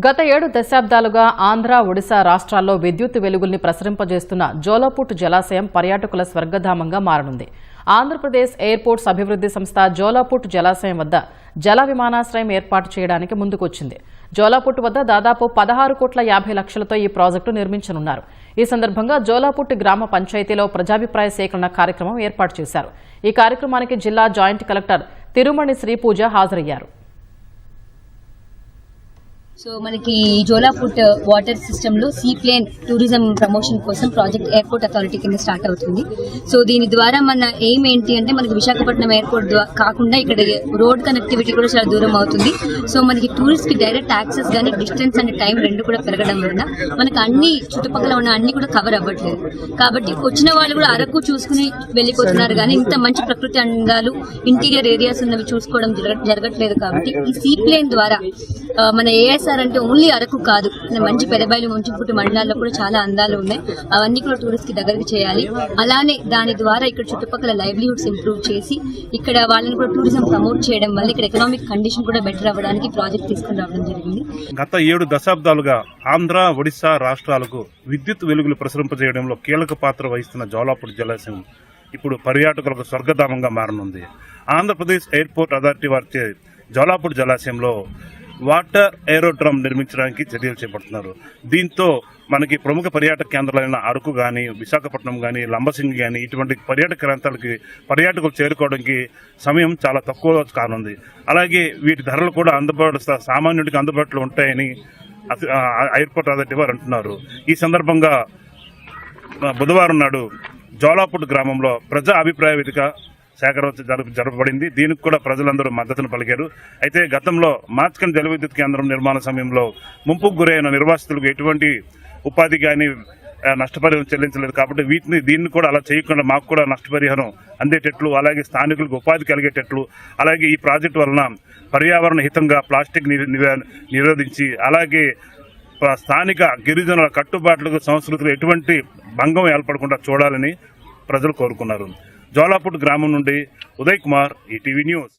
గత 7 దశాబ్దాలుగా ఆంధ్ర, ఒడిశా రాష్ట్రాల్లో విద్యుత్ వెలుగుల్ని ప్రసరింపజేస్తున్న జోలాపుట్ జలాశయం పర్యాటకుల స్వర్గధామంగా మారనుంది. ఆంధ్రప్రదేశ్ ఎయిర్పోర్ట్స్ అభివృద్ధి సంస్థ జోలాపుట్ జలాశయం వద్ద జల విమానాశ్రయం ఏర్పాటు చేయడానికి ముందుకొచ్చింది. జోలాపుట్ వద్ద దాదాపు 16,50 కోట్లతో ఈ ప్రాజెక్టు నిర్మించనున్నారు. ఈ సందర్భంగా జోలాపుట్ గ్రామ పంచాయతీలో ప్రజాభిప్రాయ సేకరణ కార్యక్రమం ఏర్పాటు చేశారు. ఈ కార్యక్రమానికి జిల్లా జాయింట్ కలెక్టర్ తిరుమణి శ్రీపూజ హాజరయ్యారు. సో మనకి జోలాపుట్ వాటర్ సిస్టమ్ లో సీ ప్లేన్ టూరిజం ప్రమోషన్ కోసం ప్రాజెక్ట్ ఎయిర్పోర్ట్ అథారిటీ కింద స్టార్ట్ అవుతుంది. సో దీని ద్వారా మన ఎయిమ్ ఏంటి అంటే మనకి విశాఖపట్నం ఎయిర్పోర్ట్ కాకుండా ఇక్కడ రోడ్ కనెక్టివిటీ కూడా చాలా దూరం అవుతుంది. సో మనకి టూరిస్ట్ కి డైరెక్ట్ యాక్సెస్ గానీ డిస్టెన్స్ అండ్ టైం రెండు కూడా పెరగడం వల్ల మనకి అన్ని చుట్టుపక్కల ఉన్న అన్ని కూడా కవర్ అవ్వట్లేదు. కాబట్టి వచ్చిన వాళ్ళు కూడా అరకు చూసుకుని వెళ్లిపోతున్నారు కానీ ఇంత మంచి ప్రకృతి అందాలు ఇంటీరియర్ ఏరియాస్ ఉన్నవి చూసుకోవడం జరగట్లేదు. కాబట్టి ఈ సీ ప్లేన్ ద్వారా మన ఏఎస్ఆర్ అంటే ఓన్లీ అరకు కాదు, మంచి పెదబయలు ముంచిపుట్టు మండలాల్లో కూడా చాలా అందాలు ఉన్నాయి. అవన్నీ కూడా టూరిస్ట్ కి దగ్గరికి చేయాలి. అలానే దాని ద్వారా ఇక్కడ చుట్టుపక్కల లైవ్లీహుడ్స్ ఇంప్రూవ్ చేసి ఇక్కడ వాళ్ళని కూడా టూరిజం ప్రమోట్ చేయడం వల్ల ఇక్కడ ఎకనామిక్ కండిషన్ కూడా బెటర్ అవ్వడానికి ప్రాజెక్ట్ తీసుకుని రావడం జరిగింది. గత 7 దశాబ్దాలుగా ఆంధ్ర, ఒడిశా రాష్ట్రాలకు విద్యుత్ వెలుగులు ప్రసరింపజేయడంలో కీలక పాత్ర వహిస్తున్న జోలాపుట్ జలాశయం ఇప్పుడు పర్యాటకులకు స్వర్గధామంగా మారనుంది. ఆంధ్రప్రదేశ్ ఎయిర్పోర్ట్ అథారిటీ వారిచే జోలాపుట్ జలాశయంలో వాటర్ ఏరోడ్రమ్ నిర్మించడానికి చర్యలు చేపడుతున్నారు. దీంతో మనకి ప్రముఖ పర్యాటక కేంద్రాలైన అరకు కానీ, విశాఖపట్నం కానీ, లంబసింగి కానీ ఇటువంటి పర్యాటక ప్రాంతాలకి పర్యాటకులు చేరుకోవడానికి సమయం చాలా తక్కువ కానుంది. అలాగే వీటి ధరలు కూడా సామాన్యుడికి అందుబాటులో ఉంటాయని ఎయిర్పోర్ట్ అథారిటీ వారు అంటున్నారు. ఈ సందర్భంగా బుధవారం నాడు జోలాపుట్ గ్రామంలో ప్రజా అభిప్రాయ వేదిక సేకరణ జరపబడింది. దీనికి కూడా ప్రజలందరూ మద్దతును పలికారు. అయితే గతంలో మార్చ్కన్ జల విద్యుత్ కేంద్రం నిర్మాణ సమయంలో ముంపుకు గురైన నిర్వాసితులకు ఎటువంటి ఉపాధి కానీ నష్టపరిహారం చెల్లించలేదు. కాబట్టి దీన్ని కూడా అలా చేయకుండా మాకు కూడా నష్టపరిహారం అందేటట్లు, అలాగే స్థానికులకు ఉపాధి కలిగేటట్లు, అలాగే ఈ ప్రాజెక్టు వలన పర్యావరణ హితంగా ప్లాస్టిక్ నిరోధించి అలాగే స్థానిక గిరిజనుల కట్టుబాట్లకు సంస్కృతులు ఎటువంటి భంగం ఏర్పడకుండా చూడాలని ప్రజలు కోరుకున్నారు. జోలాపుట్ గ్రామం నుండి ఉదయ్ కుమార్, ఈటీవీ న్యూస్.